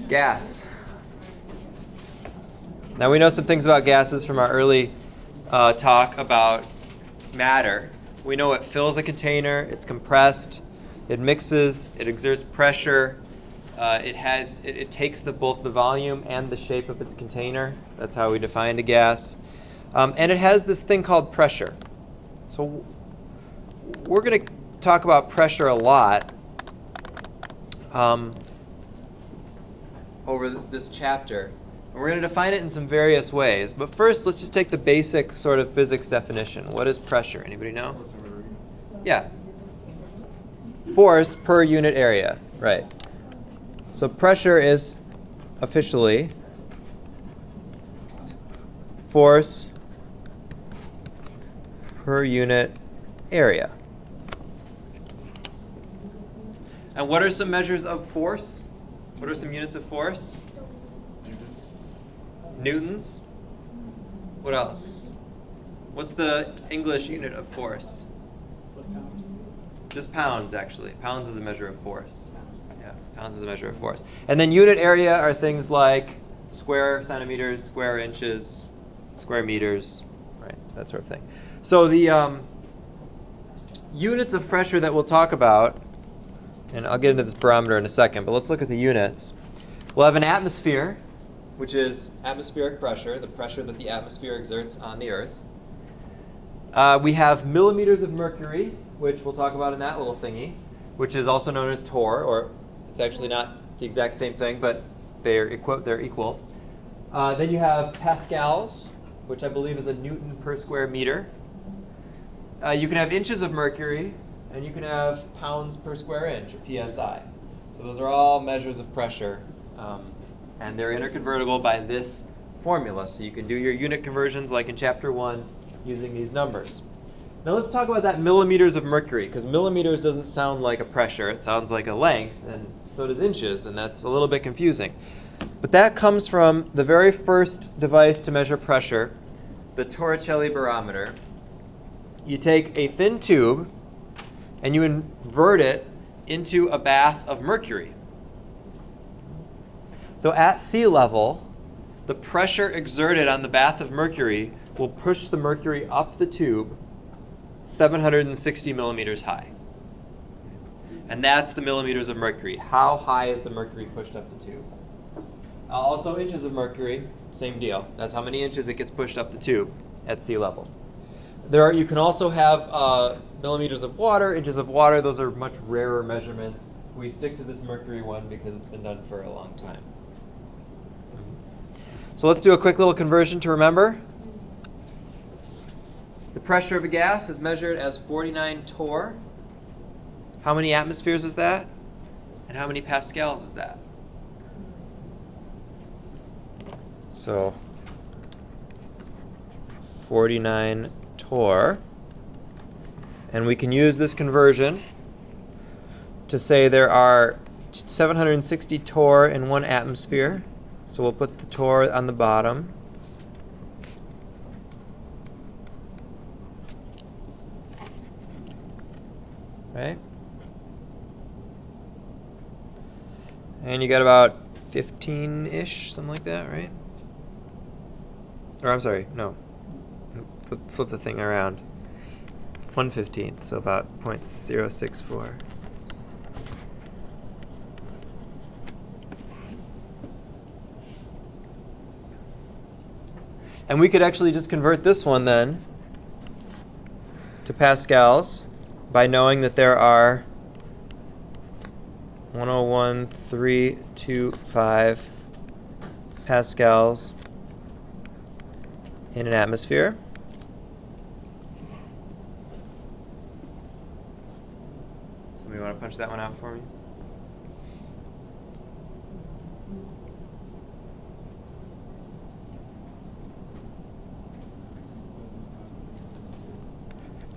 Gas. Now we know some things about gases from our early talk about matter. We know it fills a container, it's compressed, it mixes, it exerts pressure, it takes both the volume and the shape of its container. That's how we define a gas. And it has this thing called pressure. So we're going to talk about pressure a lot over this chapter. And we're going to define it in some various ways. But first, let's just take the basic sort of physics definition. What is pressure? Anybody know? Yeah. Force per unit area. Right. So pressure is officially force per unit area. And what are some measures of force? What are some units of force? Newtons. What else? What's the English unit of force? Just pounds, actually. Pounds is a measure of force. Yeah, pounds is a measure of force. And then unit area are things like square centimeters, square inches, square meters, right? That sort of thing. So the units of pressure that we'll talk about, and I'll get into this barometer in a second, but let's look at the units. We'll have an atmosphere, which is atmospheric pressure, the pressure that the atmosphere exerts on the Earth. We have millimeters of mercury, which we'll talk about in that little thingy, which is also known as torr, or it's actually not the exact same thing, but they're equal. Then you have pascals, which I believe is a Newton per square meter. You can have inches of mercury, and you can have pounds per square inch, or PSI. So those are all measures of pressure, and they're interconvertible by this formula. So you can do your unit conversions like in Chapter 1 using these numbers. Now let's talk about that millimeters of mercury, because millimeters doesn't sound like a pressure. It sounds like a length, and so does inches, and that's a little bit confusing. But that comes from the very first device to measure pressure, the Torricelli barometer. You take a thin tube, and you invert it into a bath of mercury. So at sea level, the pressure exerted on the bath of mercury will push the mercury up the tube 760 millimeters high. And that's the millimeters of mercury. How high is the mercury pushed up the tube? Also inches of mercury, same deal. That's how many inches it gets pushed up the tube at sea level. You can also have millimeters of water, inches of water. Those are much rarer measurements. We stick to this mercury one because it's been done for a long time. So let's do a quick little conversion to remember. The pressure of a gas is measured as 49 torr. How many atmospheres is that? And how many pascals is that? So 49 torr. And we can use this conversion to say there are 760 torr in one atmosphere. So we'll put the torr on the bottom. Right? And you got about 15-ish, something like that, right? Or I'm sorry, no. Flip the thing around. 1/15, so about 0.064. And we could actually just convert this one then to pascals by knowing that there are 101.325 pascals in an atmosphere. Somebody want to punch that one out for me?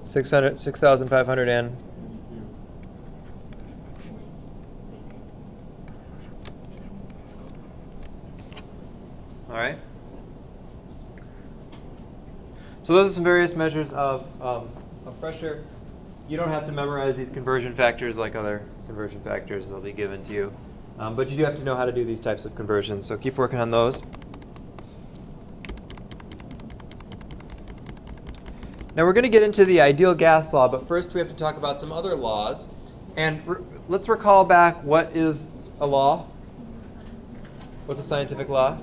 $6,500 and all right. So those are some various measures of pressure. You don't have to memorize these conversion factors like other conversion factors. They'll be given to you But you do have to know how to do these types of conversions, so keep working on those. Now we're going to get into the ideal gas law, but first we have to talk about some other laws. And let's recall back, what is a law? What's a scientific law?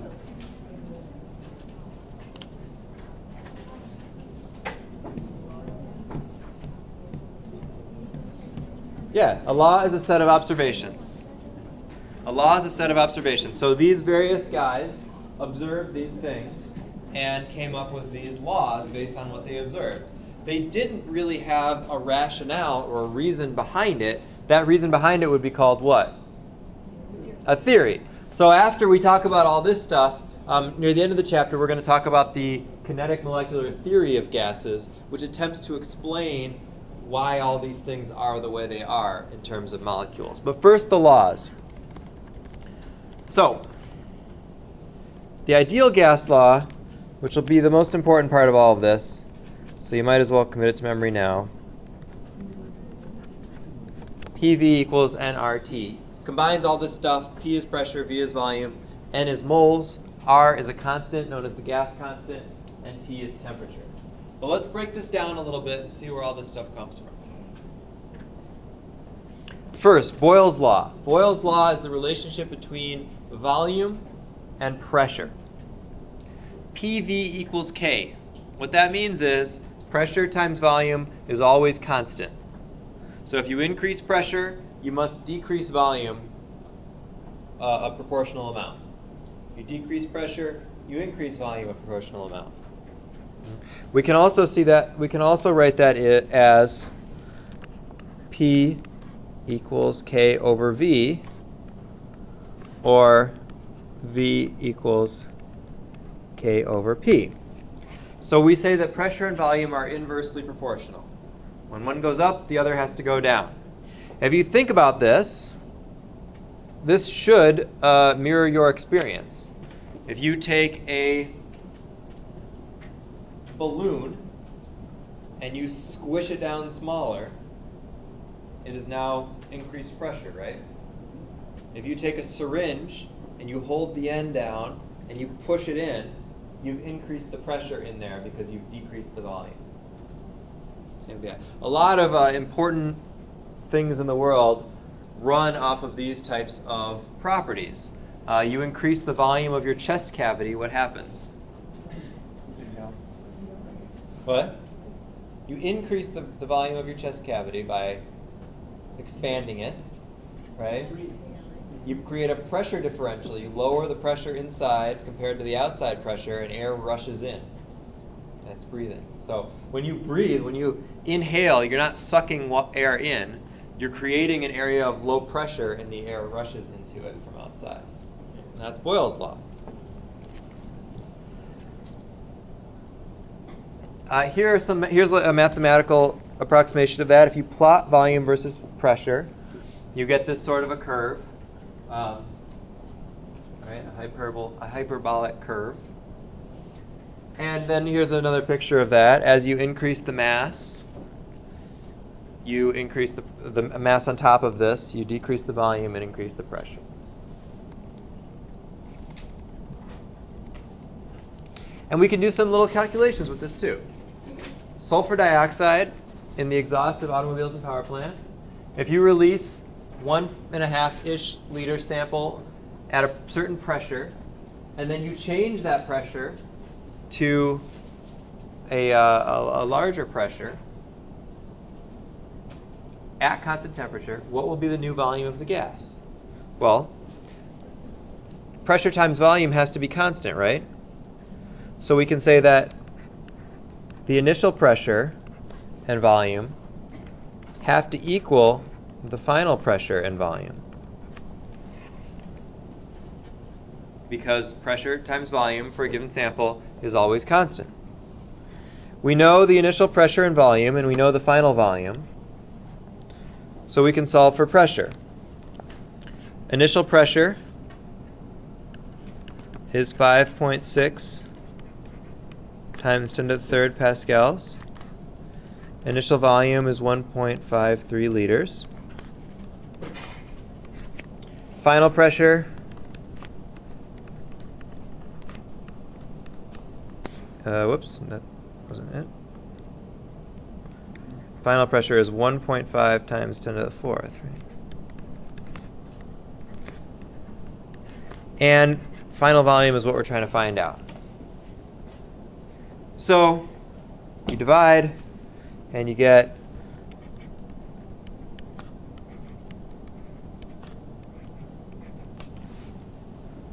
Yeah, a law is a set of observations. A law is a set of observations. So these various guys observed these things and came up with these laws based on what they observed. They didn't really have a rationale or a reason behind it. That reason behind it would be called what? A theory. So after we talk about all this stuff, near the end of the chapter, we're going to talk about the kinetic molecular theory of gases, which attempts to explain why all these things are the way they are in terms of molecules. But first, the laws. So, the ideal gas law, which will be the most important part of all of this, so you might as well commit it to memory now. PV equals nRT. Combines all this stuff. P is pressure, V is volume, N is moles, R is a constant known as the gas constant, and T is temperature. But let's break this down a little bit and see where all this stuff comes from. First, Boyle's law. Boyle's law is the relationship between volume and pressure. PV equals K. What that means is pressure times volume is always constant. So if you increase pressure, you must decrease volume a proportional amount. If you decrease pressure, you increase volume a proportional amount. We can also see that, we can also write that as P equals K over V, or V equals K over P. So we say that pressure and volume are inversely proportional. When one goes up, the other has to go down. If you think about this, this should mirror your experience. If you take a balloon and you squish it down smaller, it is now increased pressure, right? If you take a syringe and you hold the end down and you push it in, you've increased the pressure in there because you've decreased the volume. A lot of important things in the world run off of these types of properties. You increase the volume of your chest cavity, what happens? What? You increase the volume of your chest cavity by expanding it, right? You create a pressure differential. You lower the pressure inside compared to the outside pressure, and air rushes in. That's breathing. So when you breathe, when you inhale, you're not sucking air in. You're creating an area of low pressure, and the air rushes into it from outside. And that's Boyle's law. Here's a mathematical approximation of that. If you plot volume versus pressure, you get this sort of a curve, right? A hyperbolic curve. And then here's another picture of that. As you increase the mass, you increase the mass on top of this, you decrease the volume and increase the pressure. And we can do some little calculations with this too. Sulfur dioxide in the exhaust of automobiles and power plant. If you release 1.5-ish liter sample at a certain pressure, and then you change that pressure to a larger pressure at constant temperature, what will be the new volume of the gas? Well, pressure times volume has to be constant, right? So we can say that the initial pressure and volume have to equal the final pressure and volume. Because pressure times volume for a given sample is always constant. We know the initial pressure and volume, and we know the final volume. So we can solve for pressure. Initial pressure is 5.6 times 10 to the third pascals. Initial volume is 1.53 liters. Final pressure whoops, that wasn't it. Final pressure is 1.5 times 10 to the 4th. Right? And final volume is what we're trying to find out. So you divide, and you get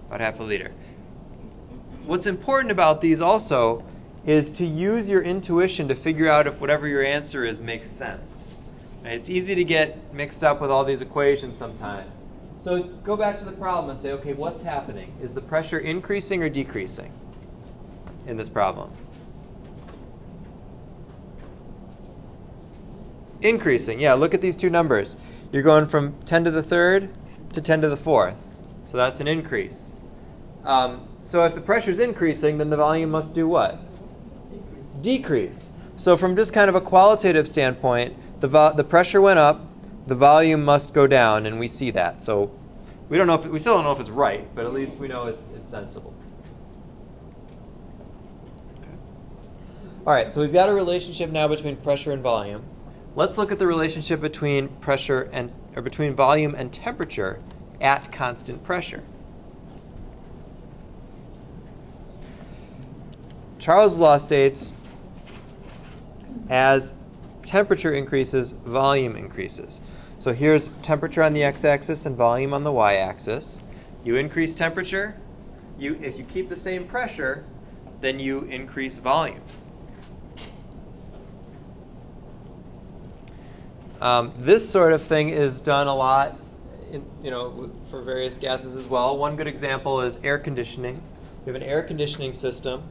about half a liter. What's important about these also is to use your intuition to figure out if whatever your answer is makes sense. Right? It's easy to get mixed up with all these equations sometimes. So go back to the problem and say, okay, what's happening? Is the pressure increasing or decreasing in this problem? Increasing, yeah, look at these two numbers. You're going from 10 to the 3rd to 10 to the 4th. So that's an increase. So if the pressure is increasing, then the volume must do what? Decrease. So from just kind of a qualitative standpoint, the pressure went up, the volume must go down, and we see that. So we don't know if we still don't know if it's right, but at least we know it's sensible. Okay. All right, so we've got a relationship now between pressure and volume. Let's look at the relationship between between volume and temperature at constant pressure. Charles' law states, as temperature increases, volume increases. So here's temperature on the x-axis and volume on the y-axis. You increase temperature. If you keep the same pressure, then you increase volume. This sort of thing is done a lot for various gases as well. One good example is air conditioning. You have an air conditioning system.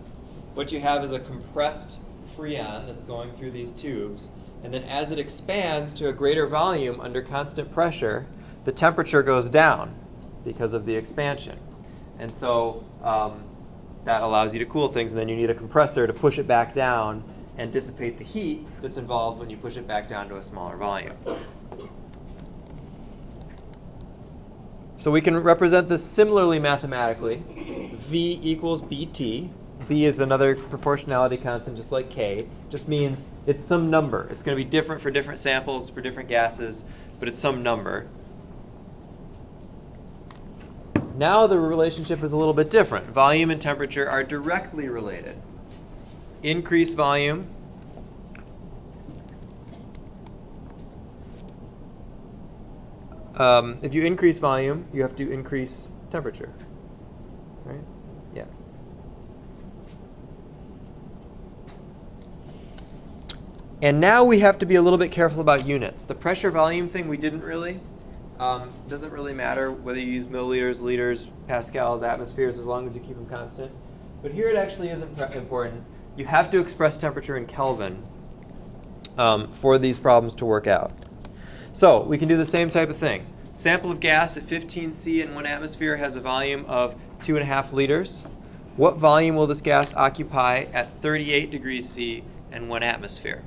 What you have is a compressed freon that's going through these tubes. And then as it expands to a greater volume under constant pressure, the temperature goes down because of the expansion. And so that allows you to cool things. And then you need a compressor to push it back down and dissipate the heat that's involved when you push it back down to a smaller volume. So we can represent this similarly mathematically. V equals BT. B is another proportionality constant, just like K. Just means it's some number. It's going to be different for different samples, for different gases, but it's some number. Now the relationship is a little bit different. Volume and temperature are directly related. Increase volume if you increase volume, you have to increase temperature, right? Yeah. And now we have to be a little bit careful about units. The pressure volume thing we didn't really. Doesn't really matter whether you use milliliters, liters, pascals, atmospheres, as long as you keep them constant. But here it actually isn't important. You have to express temperature in Kelvin for these problems to work out. So we can do the same type of thing. Sample of gas at 15 C in 1 atmosphere has a volume of 2.5 liters. What volume will this gas occupy at 38 degrees C and 1 atmosphere?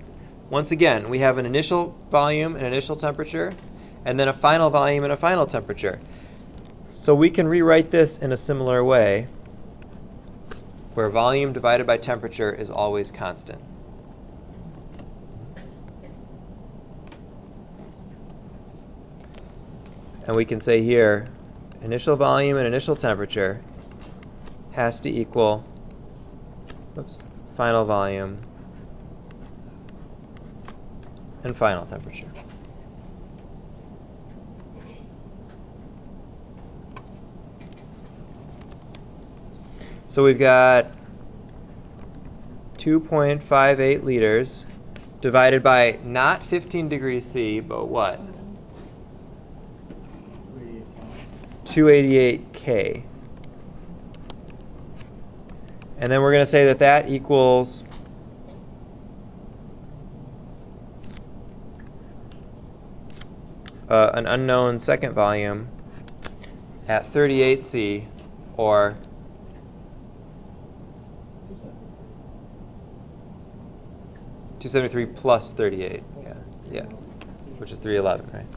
Once again, we have an initial volume and initial temperature, and then a final volume and a final temperature. So we can rewrite this in a similar way, where volume divided by temperature is always constant. And we can say here, initial volume and initial temperature has to equal final volume and final temperature. So we've got 2.58 liters divided by not 15 degrees C, but what? 288 K. And then we're going to say that that equals an unknown second volume at 38 C, or 273 plus 38, yeah, which is 311, right?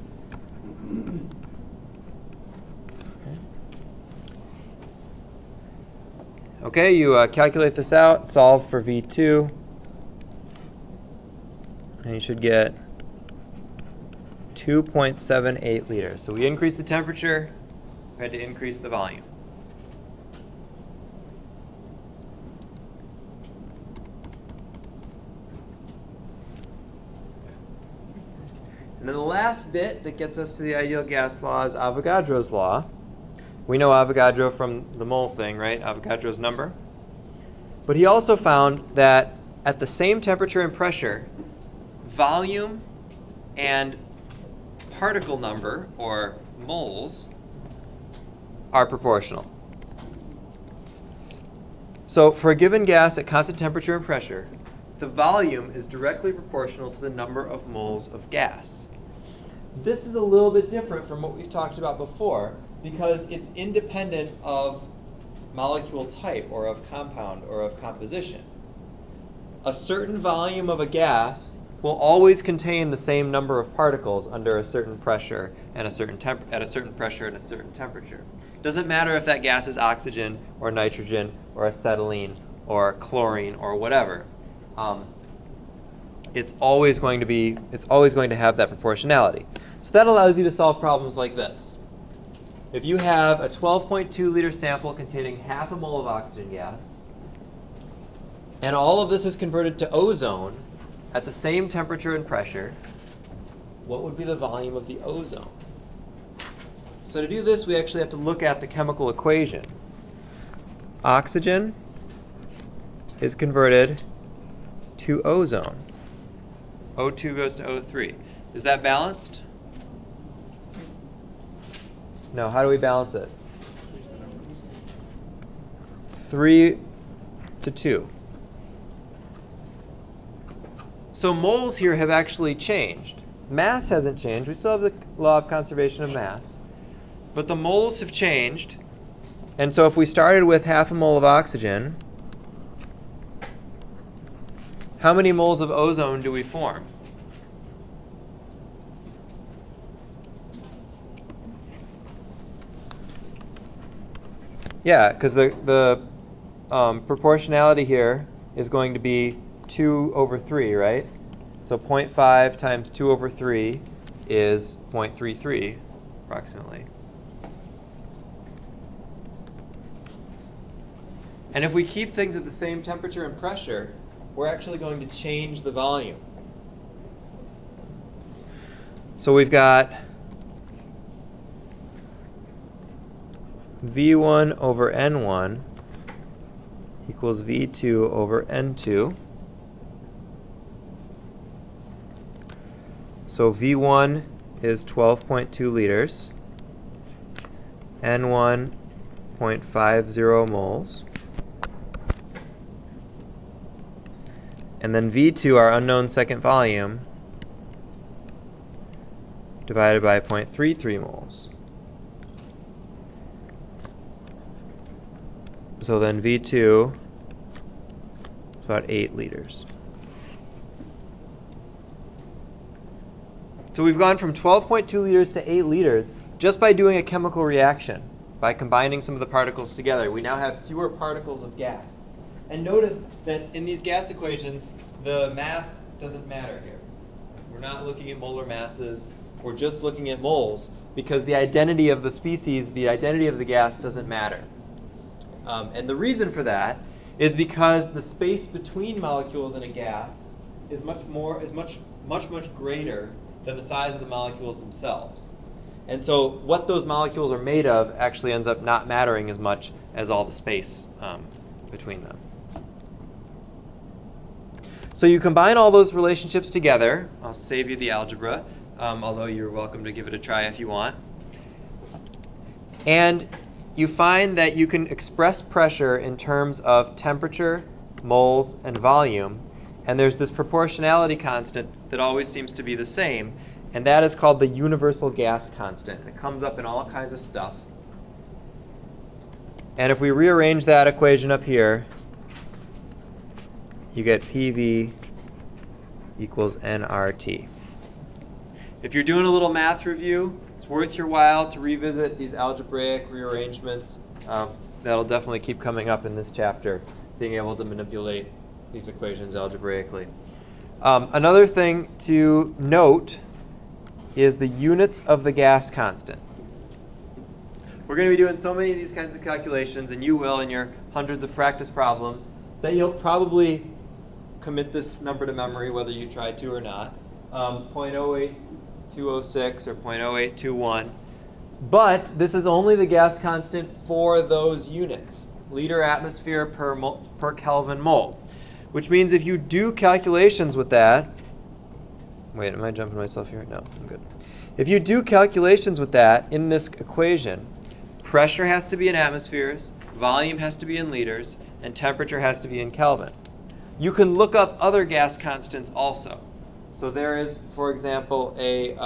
Okay, you calculate this out, solve for V2, and you should get 2.78 liters. So we increased the temperature, we had to increase the volume. And then the last bit that gets us to the ideal gas law is Avogadro's law. We know Avogadro from the mole thing, right? Avogadro's number. But he also found that at the same temperature and pressure, volume and particle number, or moles, are proportional. So for a given gas at constant temperature and pressure, the volume is directly proportional to the number of moles of gas. This is a little bit different from what we've talked about before because it's independent of molecule type or of compound or of composition. A certain volume of a gas will always contain the same number of particles under a certain pressure and a certain at a certain pressure and a certain temperature. It doesn't matter if that gas is oxygen or nitrogen or acetylene or chlorine or whatever. It's always going to have that proportionality. So that allows you to solve problems like this. If you have a 12.2 liter sample containing half a mole of oxygen gas, and all of this is converted to ozone at the same temperature and pressure, what would be the volume of the ozone? So to do this, we actually have to look at the chemical equation. Oxygen is converted to ozone. O2 goes to O3. Is that balanced? No, how do we balance it? 3 to 2. So moles here have actually changed. Mass hasn't changed. We still have the law of conservation of mass. But the moles have changed. And so if we started with half a mole of oxygen, how many moles of ozone do we form? Yeah, because the proportionality here is going to be 2 over 3, right? So 0.5 times 2 over 3 is 0.33, approximately. And if we keep things at the same temperature and pressure, we're actually going to change the volume. So we've got V1 over N1 equals V2 over N2. So V1 is 12.2 liters, N1 0.50 moles, and then V2, our unknown second volume, divided by 0.33 moles. So then V2 is about 8 liters. So we've gone from 12.2 liters to 8 liters just by doing a chemical reaction, by combining some of the particles together. We now have fewer particles of gas. And notice that in these gas equations, the mass doesn't matter here. We're not looking at molar masses. We're just looking at moles because the identity of the species, the identity of the gas doesn't matter. And the reason for that is because the space between molecules in a gas is much greater than the size of the molecules themselves. And so what those molecules are made of actually ends up not mattering as much as all the space between them. So you combine all those relationships together. I'll save you the algebra, although you're welcome to give it a try if you want. And you find that you can express pressure in terms of temperature, moles, and volume. And there's this proportionality constant that always seems to be the same. And that is called the universal gas constant. It comes up in all kinds of stuff. And if we rearrange that equation up here, you get PV equals nRT. If you're doing a little math review, it's it's worth your while to revisit these algebraic rearrangements. That'll definitely keep coming up in this chapter, being able to manipulate these equations algebraically. Another thing to note is the units of the gas constant. We're going to be doing so many of these kinds of calculations, and you will in your hundreds of practice problems, that you'll probably commit this number to memory, whether you try to or not. 0.08206 or 0.0821. But this is only the gas constant for those units, liter atmosphere per Kelvin mole. Which means if you do calculations with that, wait, am I jumping myself here? No, I'm good. If you do calculations with that in this equation, pressure has to be in atmospheres, volume has to be in liters, and temperature has to be in Kelvin. You can look up other gas constants also. So there is, for example, a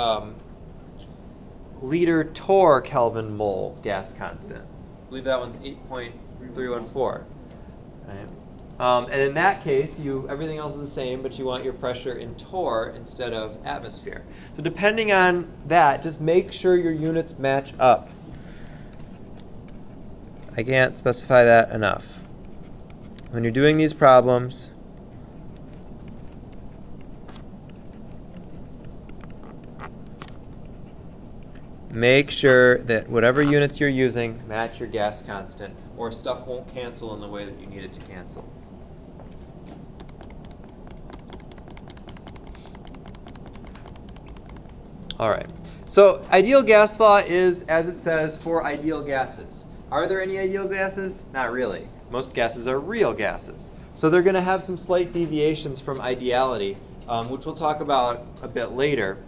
liter torr Kelvin mole gas constant. I believe that one's 8.314. Right? And in that case, everything else is the same, but you want your pressure in torr instead of atmosphere. So depending on that, just make sure your units match up. I can't specify that enough. When you're doing these problems, make sure that whatever units you're using match your gas constant, or stuff won't cancel in the way that you need it to cancel. All right. So ideal gas law is, as it says, for ideal gases. Are there any ideal gases? Not really. Most gases are real gases. So they're going to have some slight deviations from ideality, which we'll talk about a bit later.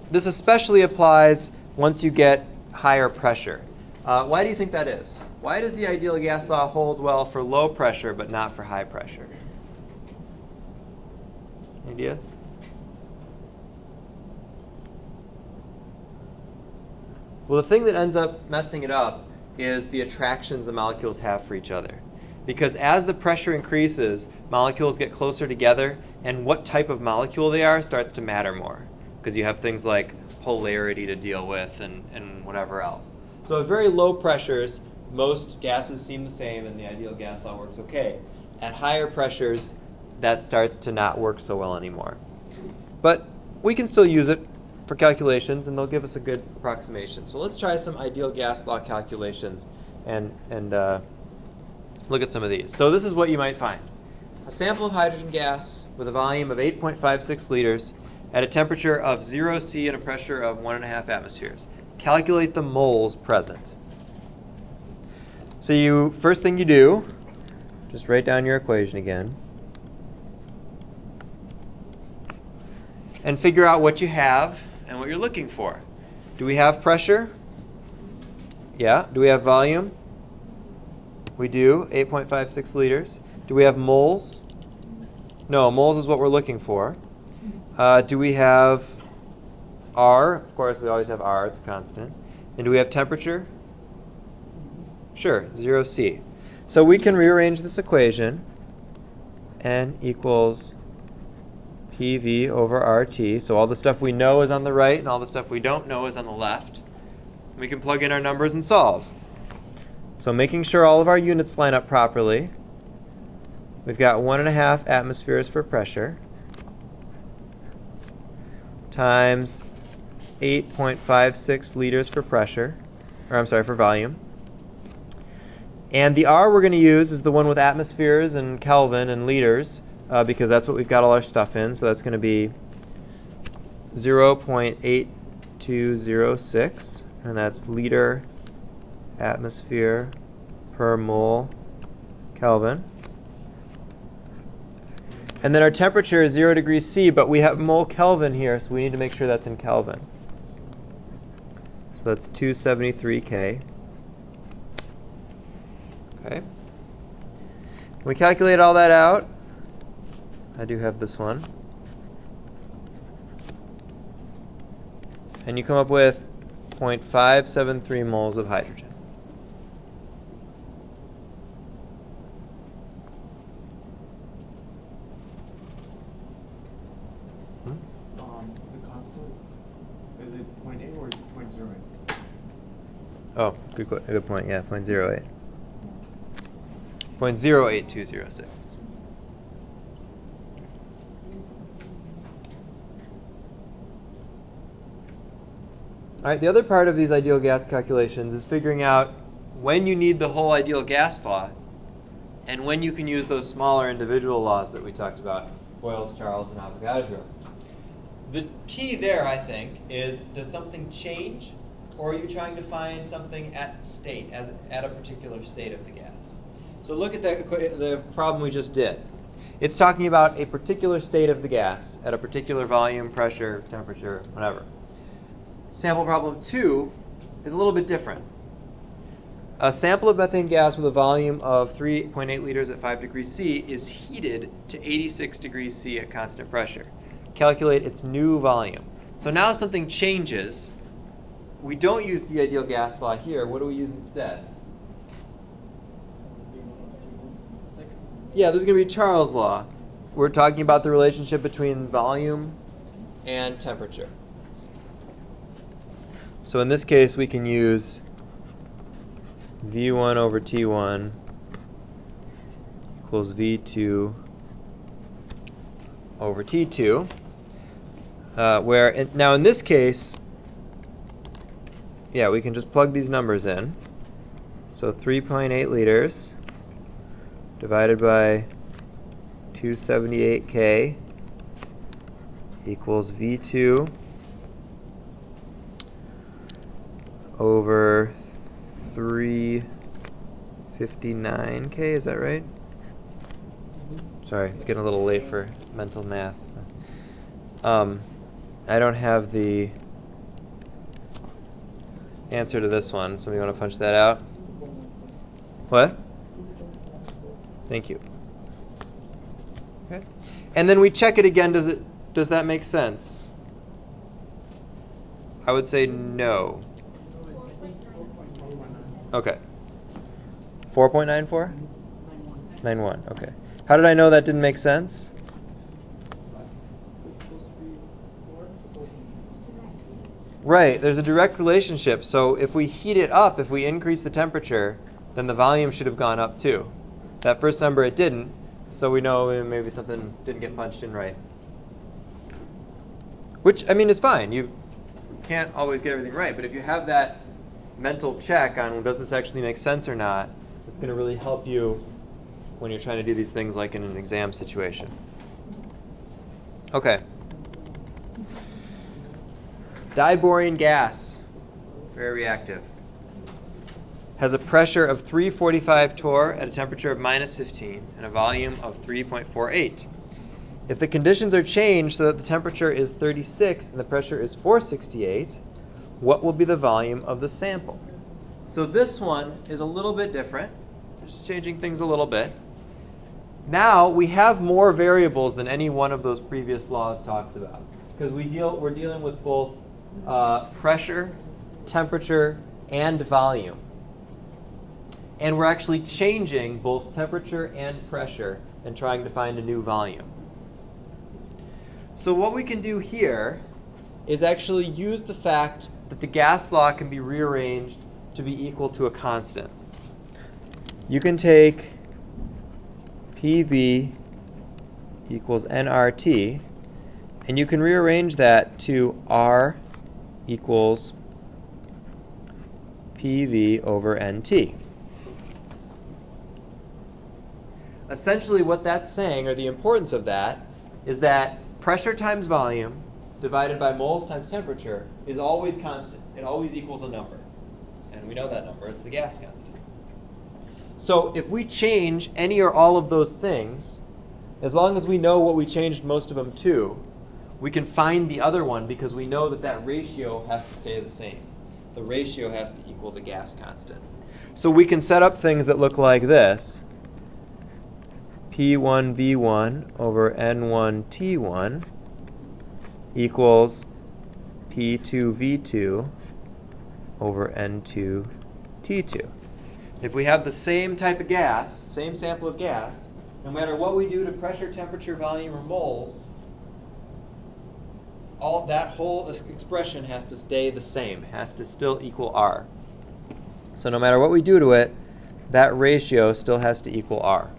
This especially applies once you get higher pressure. Why do you think that is? Why does the ideal gas law hold well for low pressure but not for high pressure? Ideas? Well, the thing that ends up messing it up is the attractions the molecules have for each other. Because as the pressure increases, molecules get closer together, and what type of molecule they are starts to matter more. Because you have things like polarity to deal with and whatever else. So at very low pressures, most gases seem the same and the ideal gas law works okay. At higher pressures, that starts to not work so well anymore. But we can still use it for calculations, and they'll give us a good approximation. So let's try some ideal gas law calculations and look at some of these. So this is what you might find. A sample of hydrogen gas with a volume of 8.56 liters at a temperature of 0 C and a pressure of 1.5 atmospheres. Calculate the moles present. So first thing you do, just write down your equation again. And figure out what you have and what you're looking for. Do we have pressure? Yeah. Do we have volume? We do, 8.56 liters. Do we have moles? No, moles is what we're looking for. Do we have R? Of course, we always have R, it's a constant. And do we have temperature? Sure, 0 C. So we can rearrange this equation. N equals PV over RT. So all the stuff we know is on the right, and all the stuff we don't know is on the left. We can plug in our numbers and solve. So making sure all of our units line up properly, we've got 1.5 atmospheres for pressure times 8.56 liters for pressure, for volume. And the R we're going to use is the one with atmospheres and Kelvin and liters, because that's what we've got all our stuff in. So that's going to be 0.8206, and that's liter atmosphere per mole Kelvin. And then our temperature is 0 degrees C, but we have mole Kelvin here, so we need to make sure that's in Kelvin. So that's 273 K. Okay. We calculate all that out. I do have this one. And you come up with 0.573 moles of hydrogen. The constant, is it 0.8 Oh, good point. Yeah, 0.08. 0.08206. All right, the other part of these ideal gas calculations is figuring out when you need the whole ideal gas law and when you can use those smaller individual laws that we talked about, Boyle's, Charles, and Avogadro. The key there, I think, is does something change, or are you trying to find something at state, at a particular state of the gas? So look at the problem we just did. It's talking about a particular state of the gas at a particular volume, pressure, temperature, whatever. Sample problem 2 is a little bit different. A sample of methane gas with a volume of 3.8 liters at 5 degrees C is heated to 86 degrees C at constant pressure. Calculate its new volume. So now something changes. We don't use the ideal gas law here. What do we use instead? Yeah, this is going to be Charles' law. We're talking about the relationship between volume and temperature. So in this case, we can use V1 over T1 equals V2 over T2, now in this case, yeah, we can just plug these numbers in. So 3.8 liters divided by 278 K equals V2 over 359 K, is that right? Sorry, it's getting a little late for mental math. I don't have the answer to this one. Somebody want to punch that out? What? Thank you. Okay. And then we check it again. Does that make sense? I would say no. Okay. 4.94? 91. Okay. How did I know that didn't make sense? Right, there's a direct relationship. So if we heat it up, if we increase the temperature, then the volume should have gone up too. That first number it didn't, so we know maybe something didn't get punched in right. Which, I mean, is fine. You can't always get everything right, but if you have that mental check on does this actually make sense or not, it's going to really help you when you're trying to do these things like in an exam situation. Okay. Diborane gas, very reactive, has a pressure of 345 torr at a temperature of -15 and a volume of 3.48. If the conditions are changed so that the temperature is 36 and the pressure is 468, what will be the volume of the sample? So this one is a little bit different, just changing things a little bit. Now we have more variables than any one of those previous laws talks about, because we're dealing with both pressure, temperature, and volume. And we're actually changing both temperature and pressure and trying to find a new volume. So what we can do here is actually use the fact that the gas law can be rearranged to be equal to a constant. You can take PV equals nRT, and you can rearrange that to R equals PV over NT. Essentially what that's saying, or the importance of that, is that pressure times volume divided by moles times temperature is always constant. It always equals a number. And we know that number. It's the gas constant. So if we change any or all of those things, as long as we know what we changed most of them to, we can find the other one because we know that that ratio has to stay the same. The ratio has to equal the gas constant. So we can set up things that look like this. P1V1 over N1T1 equals P2V2 over N2T2. If we have the same type of gas, same sample of gas, no matter what we do to pressure, temperature, volume, or moles, that whole expression has to stay the same, has to still equal R. So no matter what we do to it, that ratio still has to equal R.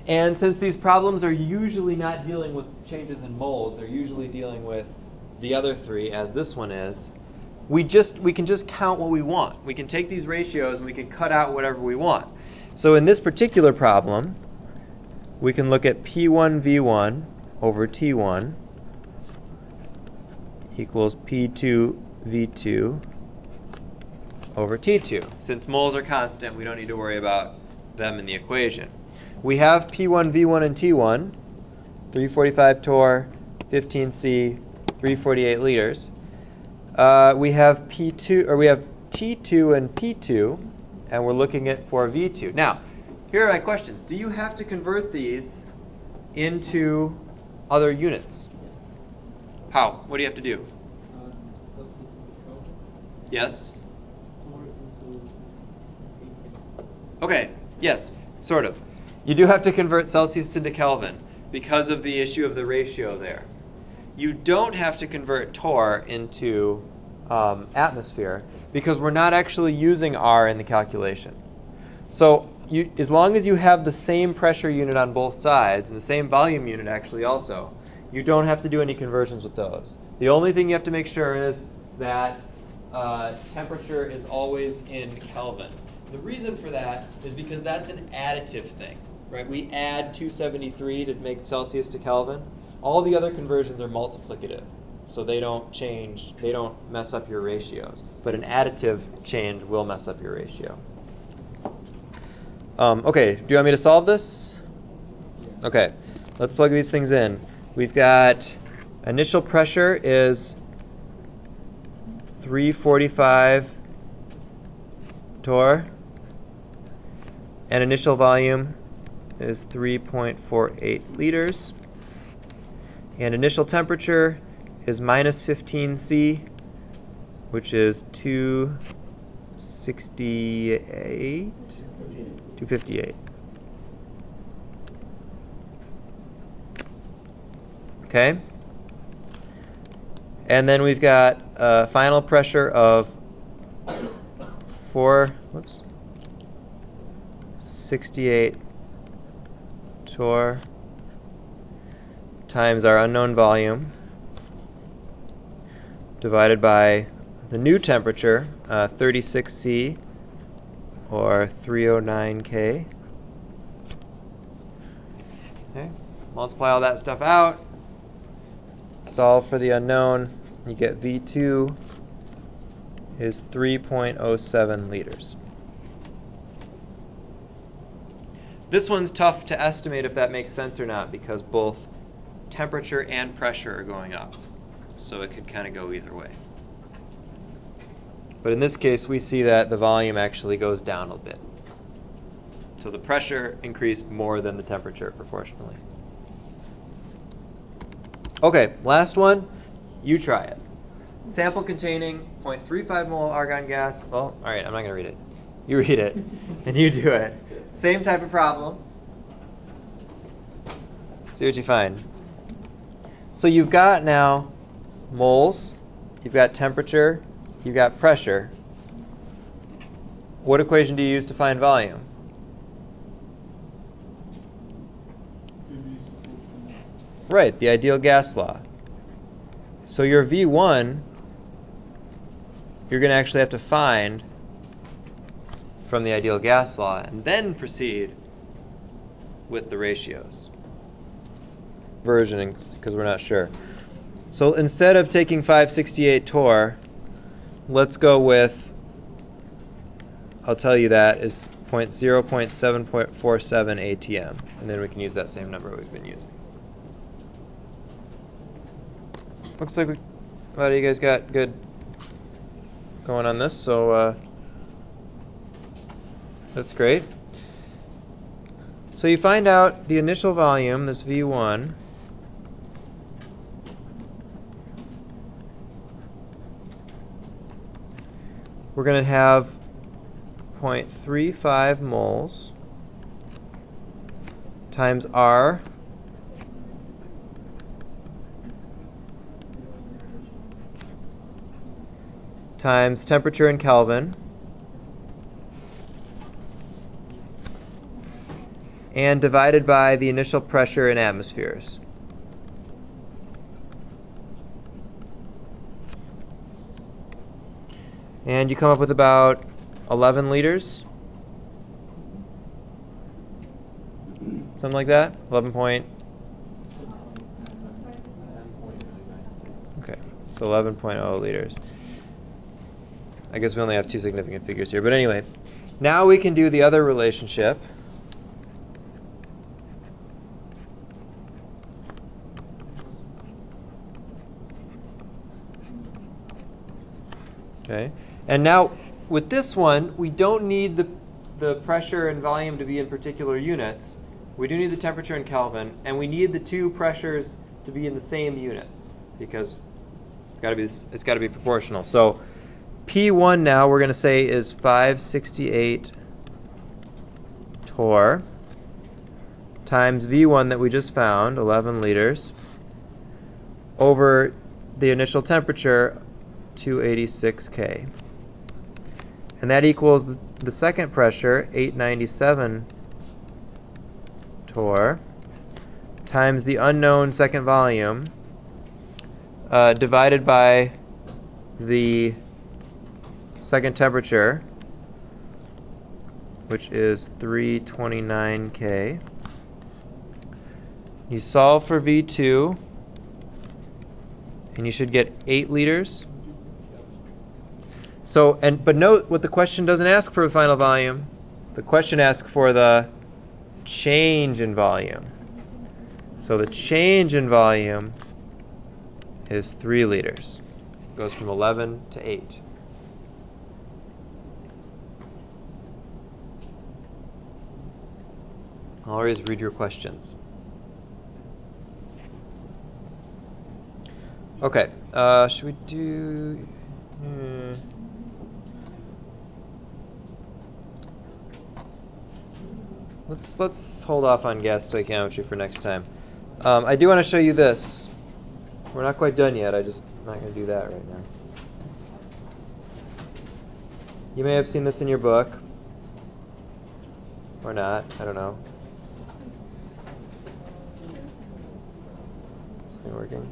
And since these problems are usually not dealing with changes in moles, they're usually dealing with the other three, as this one is, we can just count what we want. We can take these ratios and we can cut out whatever we want. So in this particular problem, we can look at P1V1 over T1 equals P2V2 over T2. Since moles are constant, we don't need to worry about them in the equation. We have P1V1 and T1, 345 torr, 15C, 348 liters. We have T2 and P2, and we're looking at for V2. Now, here are my questions. Do you have to convert these into other units? Yes. How? What do you have to do? Celsius into Kelvins. Yes? Torr into ATM. Okay, yes, sort of. You do have to convert Celsius into Kelvin because of the issue of the ratio there. You don't have to convert torr into atmosphere because we're not actually using R in the calculation. So as long as you have the same pressure unit on both sides, and the same volume unit actually also, you don't have to do any conversions with those. The only thing you have to make sure is that temperature is always in Kelvin. The reason for that is because that's an additive thing, right? We add 273 to make Celsius to Kelvin. All the other conversions are multiplicative, so they don't change, they don't mess up your ratios. But an additive change will mess up your ratio. Okay, do you want me to solve this? Yeah. Okay, let's plug these things in. We've got initial pressure is 345 torr, and initial volume is 3.48 liters. And initial temperature is minus 15C, which is 258. Okay. And then we've got a final pressure of 68 torr times our unknown volume divided by the new temperature, 36C, or 309 K. Okay. Multiply all that stuff out. Solve for the unknown. You get V2 is 3.07 liters. This one's tough to estimate if that makes sense or not because both temperature and pressure are going up. So it could kind of go either way. But in this case, we see that the volume actually goes down a bit. So the pressure increased more than the temperature proportionally. Okay, last one. You try it. Sample containing 0.35 mole argon gas. Well, all right, I'm not going to read it. You read it, and you do it. Same type of problem. See what you find. So you've got now moles, you've got temperature, you've got pressure. What equation do you use to find volume? Right, the ideal gas law. So your V1, you're going to actually have to find from the ideal gas law and then proceed with the ratios. Versioning, because we're not sure. So instead of taking 568 torr, let's go with, I'll tell you that, is 0.747 ATM. And then we can use that same number we've been using. Looks like a lot of you guys got good going on this, so that's great. So you find out the initial volume, this V1, we're going to have 0.35 moles times R times temperature in Kelvin and divided by the initial pressure in atmospheres. And you come up with about 11 liters. Something like that? 11 point. Okay, so 11.0 liters. I guess we only have two significant figures here. But anyway, now we can do the other relationship. Okay, and now with this one, we don't need the pressure and volume to be in particular units. We do need the temperature in Kelvin, and we need the two pressures to be in the same units because it's got to be proportional. So P1 now we're going to say is 568 torr times V1 that we just found, 11 liters, over the initial temperature, 286 K. And that equals the second pressure, 897 torr, times the unknown second volume, divided by the second temperature, which is 329 K. You solve for V2, and you should get 8 liters. So, but note what the question doesn't ask for a final volume. The question asks for the change in volume. So the change in volume is 3 liters. It goes from 11 to 8. I'll always read your questions. Okay, should we do... Let's hold off on gas stoichiometry for next time. I do want to show you this. We're not quite done yet. I'm not going to do that right now. You may have seen this in your book. Or not. I don't know. Is this thing working?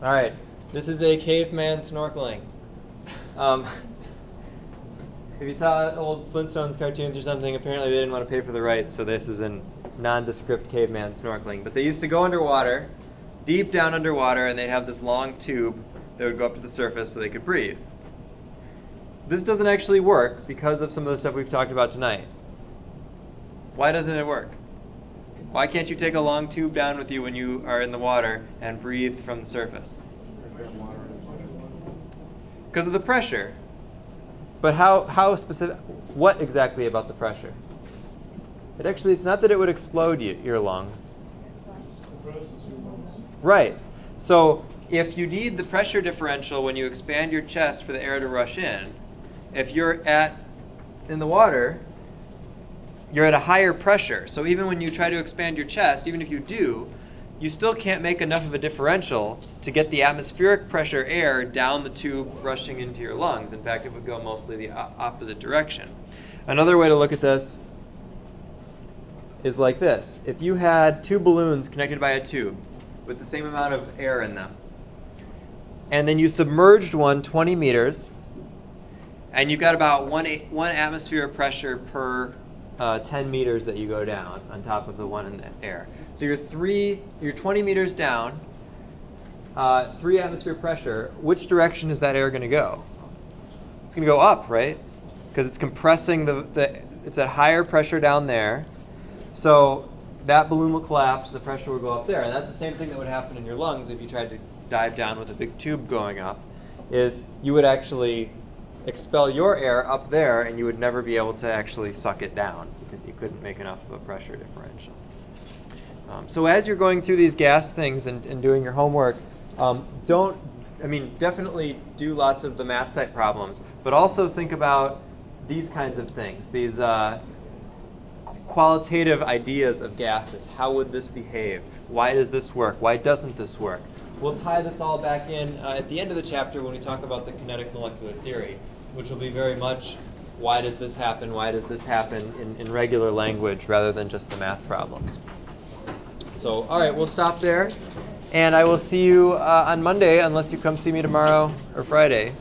Alright. This is a Caveman Snorkeling. If you saw old Flintstones cartoons or something, apparently they didn't want to pay for the rights, so this is a nondescript caveman snorkeling. But they used to go underwater, deep down underwater, and they'd have this long tube that would go up to the surface so they could breathe. This doesn't actually work because of some of the stuff we've talked about tonight. Why doesn't it work? Why can't you take a long tube down with you when you are in the water and breathe from the surface? Because of the pressure. But how specific, what exactly about the pressure? It's not that it would explode your lungs. Right. So if you need the pressure differential when you expand your chest for the air to rush in, if you're in the water, you're at a higher pressure. So even when you try to expand your chest, even if you do, you still can't make enough of a differential to get the atmospheric pressure air down the tube rushing into your lungs. In fact, it would go mostly the opposite direction. Another way to look at this is like this. If you had two balloons connected by a tube with the same amount of air in them, and then you submerged one 20 meters, and you've got about one atmosphere of pressure per 10 meters that you go down on top of the one in the air. So you're 20 meters down, 3 atmosphere pressure. Which direction is that air going to go? It's going to go up, right? Because it's compressing it's at higher pressure down there. So that balloon will collapse, the pressure will go up there. And that's the same thing that would happen in your lungs if you tried to dive down with a big tube going up, is you would actually expel your air up there and you would never be able to actually suck it down because you couldn't make enough of a pressure differential. So as you're going through these gas things and doing your homework, definitely do lots of the math type problems, but also think about these kinds of things, these qualitative ideas of gases. How would this behave? Why does this work? Why doesn't this work? we'll tie this all back in at the end of the chapter when we talk about the kinetic molecular theory, which will be very much why does this happen in regular language rather than just the math problems. So, all right, we'll stop there. And I will see you on Monday unless you come see me tomorrow or Friday.